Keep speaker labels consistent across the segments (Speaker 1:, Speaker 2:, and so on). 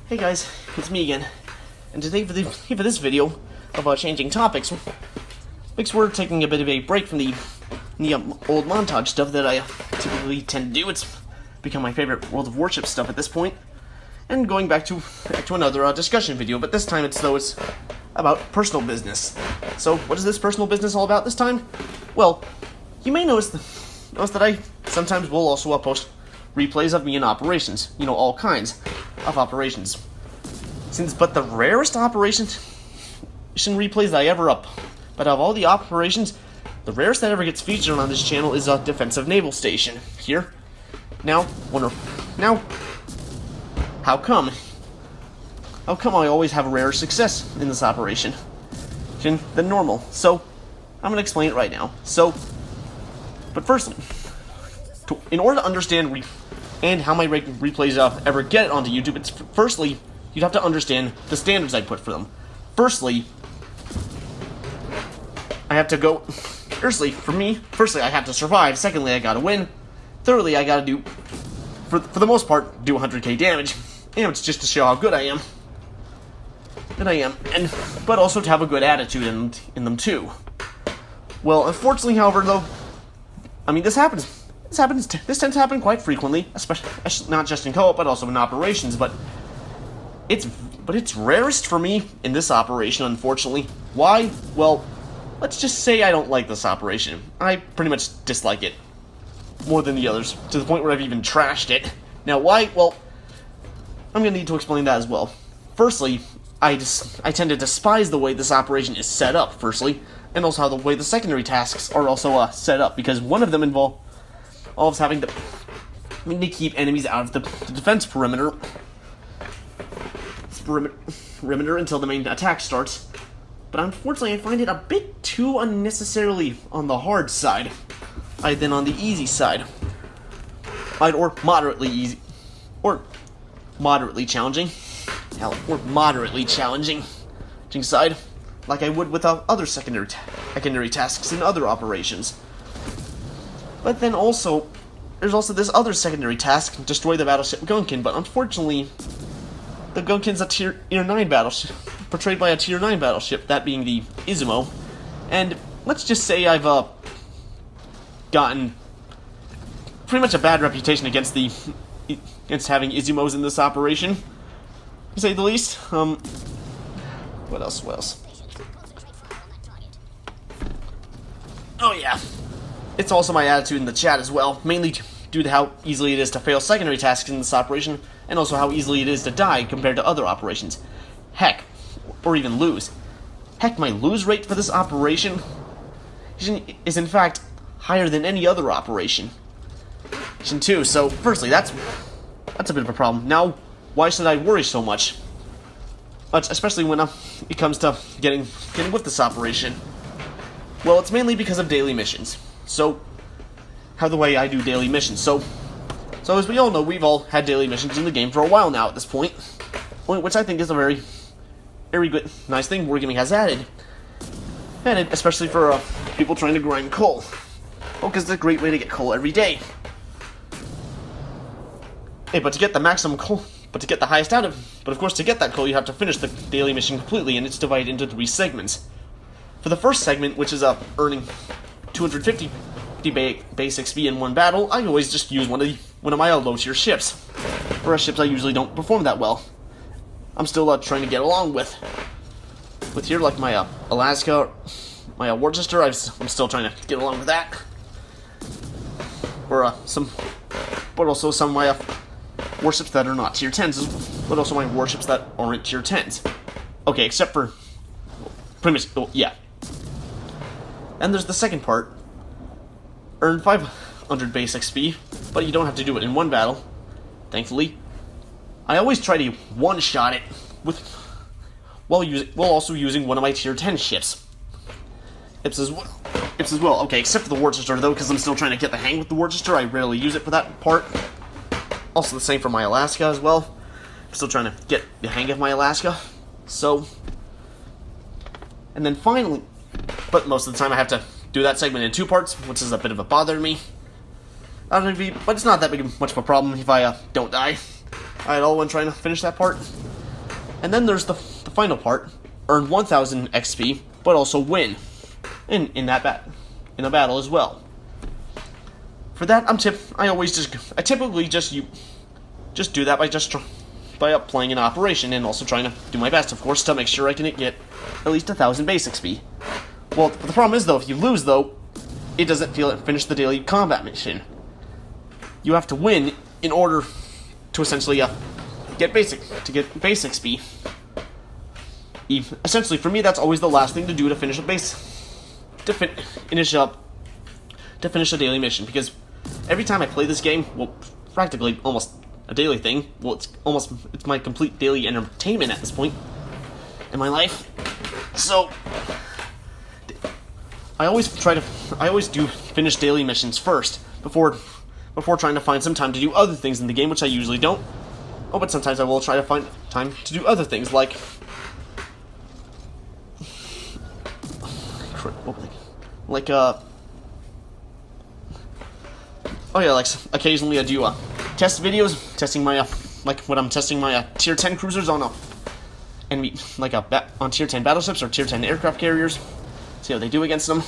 Speaker 1: Hey guys, it's me again, and today for this video about changing topics, we're taking a bit of a break from the old montage stuff that I typically tend to do. It's become my favorite World of Warships stuff at this point, and going back to another discussion video. But this time it's about personal business. So what is this personal business all about this time? Well, you may notice that I sometimes will also post replays of me in operations. All kinds of operations. But the rarest operation replays that I ever up. But of all the operations, the rarest that ever gets featured on this channel is Defense of Naval Station. Here. Now, how come? How come I always have a rarer success in this operation than normal? So, I'm going to explain it right now. But firstly, in order to understand and how my replays ever get onto YouTube, it's firstly, you'd have to understand the standards I put for them. Firstly, I have to go... Firstly, I have to survive. Secondly, I gotta win. Thirdly, I gotta do, for the most part, do 100k damage. And it's just to show how good I am. But also to have a good attitude in them too. Well, unfortunately, however, though, this tends to happen quite frequently, especially not just in co-op, but also in operations. But it's rarest for me in this operation, unfortunately. Why? Well, let's just say I don't like this operation. I pretty much dislike it more than the others, to the point where I've even trashed it. Now, why? Well, I'm gonna need to explain that as well. Firstly, I tend to despise the way this operation is set up. Firstly, and also how the way the secondary tasks are also set up, because one of them involves having to keep enemies out of the defense perimeter until the main attack starts. But unfortunately, I find it a bit too unnecessarily on the hard side than on the easy side, or moderately easy, or moderately challenging, or moderately challenging side, like I would with other secondary tasks in other operations. But then also, there's also this other secondary task, destroy the battleship Gunkin, but unfortunately, the Gunkin's a tier 9 battleship, portrayed by a tier 9 battleship, that being the Izumo, and let's just say I've gotten pretty much a bad reputation against having Izumos in this operation, to say the least. What else? Oh yeah. It's also my attitude in the chat as well, mainly due to how easily it is to fail secondary tasks in this operation, and also how easily it is to die compared to other operations. Heck, or even lose. Heck, my lose rate for this operation is in fact higher than any other operation too. So, firstly, that's a bit of a problem. Now, why should I worry so much? Especially when it comes to getting with this operation. Well, it's mainly because of daily missions. So, how the way I do daily missions. So as we all know, we've all had daily missions in the game for a while now at this point, which I think is a very, very good, nice thing Wargaming has added, especially for people trying to grind coal. Well, because it's a great way to get coal every day. Hey, but to get the maximum coal, but of course, to get that coal, you have to finish the daily mission completely, and it's divided into 3 segments. For the first segment, which is earning 250 base XP in one battle, I always just use one of my low tier ships, or ships I usually don't perform that well. I'm still trying to get along with here, like my Alaska, my Worcester. I'm still trying to get along with that, or but also some of my warships that are not tier 10s, but also my warships that aren't tier 10s. Okay, except for pretty much, yeah. And there's the second part. Earn 500 base XP, but you don't have to do it in one battle, thankfully. I always try to one-shot it while also using one of my tier 10 ships. Ips as well. Okay, except for the Worcester, though, because I'm still trying to get the hang with the Worcester. I rarely use it for that part. Also the same for my Alaska as well. I'm still trying to get the hang of my Alaska. So, and then finally, but most of the time I have to do that segment in 2 parts, which is a bit of a bother to me. But it's not that much of a problem if I don't die at all when trying to finish that part. And then there's the final part: earn 1,000 XP, but also win in a battle as well. For that, I typically just do that by playing an operation and also trying to do my best, of course, to make sure I can get at least 1,000 base XP. Well, the problem is, though, if you lose, though, it doesn't finish the daily combat mission. You have to win in order to essentially get base XP. Essentially, for me, that's always the last thing to do to finish a daily mission, because every time I play this game, well, practically almost a daily thing. Well, it's my complete daily entertainment at this point in my life. So I always do finish daily missions first before trying to find some time to do other things in the game, which I usually don't. Oh, but sometimes I will try to find time to do other things like occasionally I do test videos testing my when I'm testing my tier 10 cruisers on on tier 10 battleships or tier 10 aircraft carriers. See how they do against them.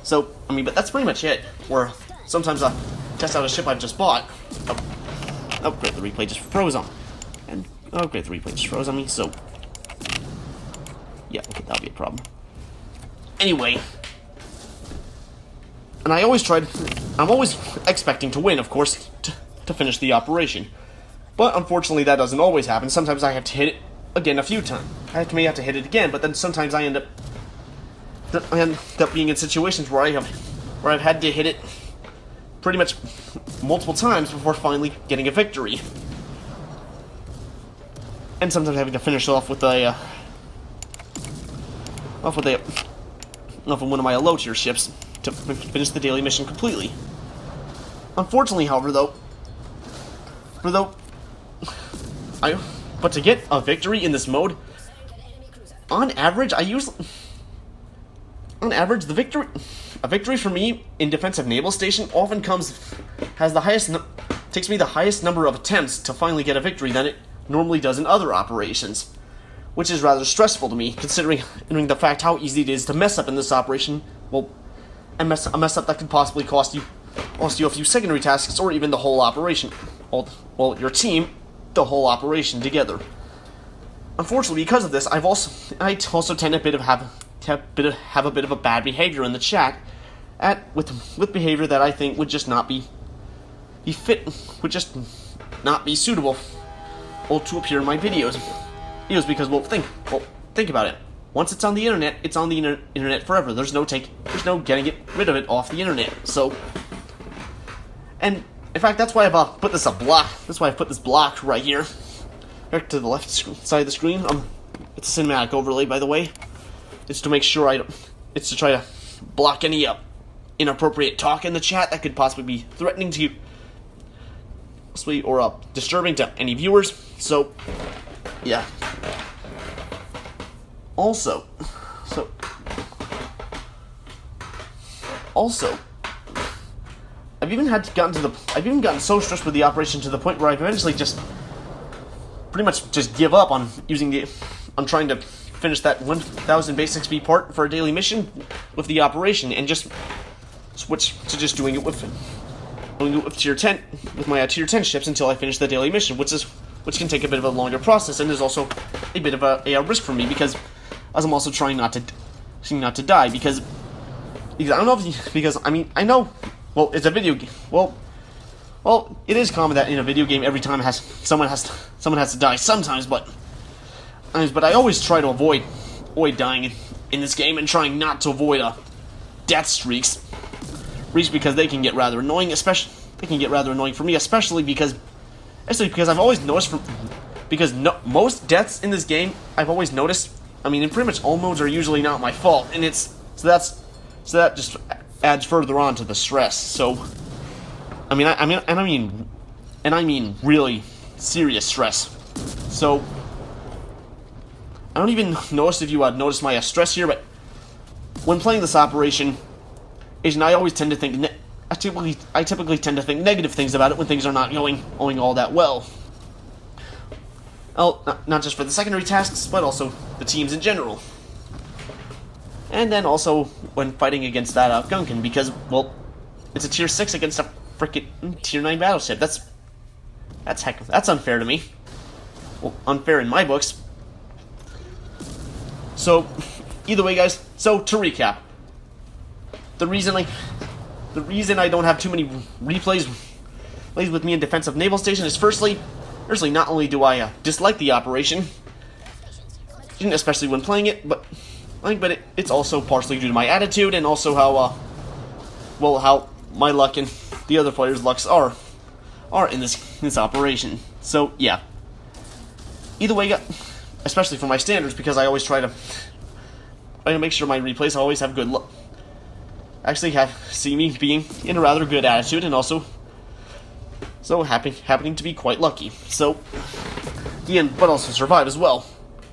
Speaker 1: So, but that's pretty much it. Or sometimes I test out a ship I've just bought. Oh, great, the replay just froze on me. So, yeah, okay, that'll be a problem. Anyway, and I'm always expecting to win, of course, to finish the operation. But unfortunately, that doesn't always happen. Sometimes I have to hit it again a few times. May have to hit it again, but then sometimes I end up being in situations where I've had to hit it pretty much multiple times before finally getting a victory. And sometimes having to finish off with one of my low tier ships to finish the daily mission completely. Unfortunately, however, but to get a victory in this mode, on average, a victory for me in Defense of Naval Station often takes me the highest number of attempts to finally get a victory than it normally does in other operations, which is rather stressful to me, considering the fact how easy it is to mess up in this operation. Well, a mess up that could possibly cost you a few secondary tasks or even the whole operation. Your team, the whole operation together. Unfortunately, because of this, I also tend to have a bit of a bad behavior in the chat, with behavior that I think would just not be suitable to appear in my videos. Because think about it. Once it's on the internet, it's on the internet forever. There's no getting rid of it off the internet. So, and in fact, that's why I've put this block. That's why I've put this block right here, right to the left side of the screen. It's a cinematic overlay, by the way. It's to make sure it's to try to block any inappropriate talk in the chat that could possibly be threatening to you, or disturbing to any viewers. So, yeah. Also, I've even gotten so stressed with the operation to the point where I've eventually just pretty much just give up on trying to finish that 1,000 base XP part for a daily mission with the operation, and just switch to just doing it with tier 10 with my tier 10 ships until I finish the daily mission, which can take a bit of a longer process and is also a bit of a risk for me, because as I'm also trying not to die, because I don't know I know, well, it's a video game. Well, it is common that in a video game every time someone has to die sometimes, but I always try to avoid dying in this game, and trying not to avoid death streaks, because they can get rather annoying. For me, especially because I've always noticed most deaths in this game, I've always noticed, in pretty much all modes, are usually not my fault, and so that just adds further on to the stress. So, I mean really serious stress. So, I don't even notice if you notice my stress here, but when playing this operation, I always tend to think I typically tend to think negative things about it when things are not going all that well. well, not just for the secondary tasks, but also the teams in general. And then also when fighting against that Gunkin, because, well, it's a tier 6 against a frickin' tier 9 battleship. That's unfair to me. Well, unfair in my books. So, either way, guys, so to recap, the reason I don't have too many replays with me in Defense of Naval Station is firstly, not only do I dislike the operation, especially when playing it, but it's also partially due to my attitude and also how my luck and the other players' lucks are in this operation. So yeah. Either way, especially for my standards, because I always try to make sure my replays always have good luck. Actually, see me being in a rather good attitude, and also happening to be quite lucky. So, but also survive as well.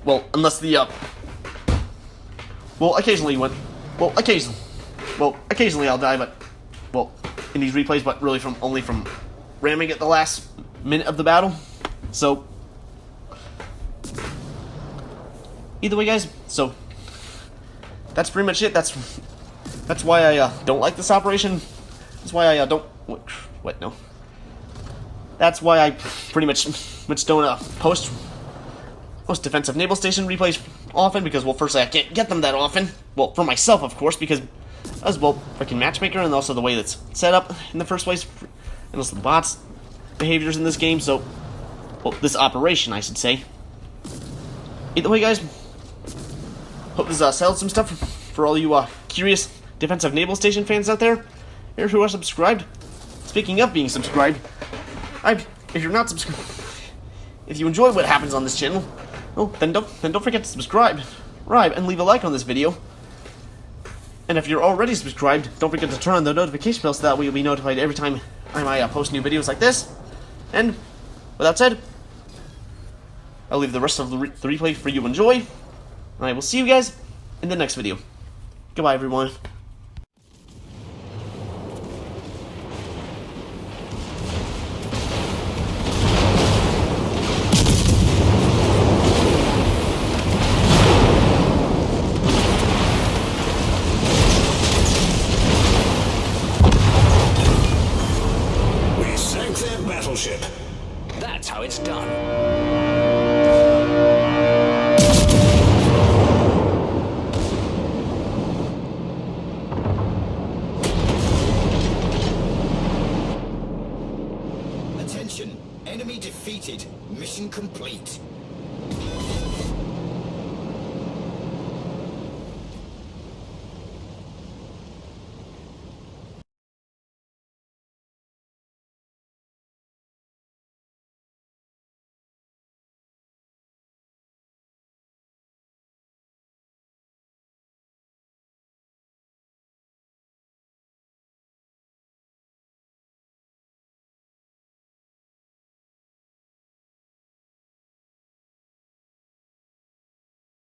Speaker 1: Well, unless the occasionally I'll die, but in these replays, but really only from ramming at the last minute of the battle. So, either way, guys. So that's pretty much it. That's why I don't like this operation. That's why I don't. What? No. That's why I pretty much don't post Defense of Naval Station replays often, because, well, firstly, I can't get them that often. Well, for myself, of course, because as well, freaking matchmaker, and also the way that's set up in the first place, and also the bots' behaviors in this game. So, well, this operation, I should say. Either way, guys, hope this settled some stuff for all you curious Defense of Naval Station fans out there who are subscribed. Speaking of being subscribed, if you're not subscribed, if you enjoy what happens on this channel, well, then don't forget to subscribe, and leave a like on this video. And if you're already subscribed, don't forget to turn on the notification bell so that way you'll be notified every time I post new videos like this. And with that said, I'll leave the rest of the replay for you to enjoy. And I will see you guys in the next video. Goodbye, everyone.
Speaker 2: We sank their battleship. That's how it's done.
Speaker 3: Attention! Enemy defeated. Mission complete.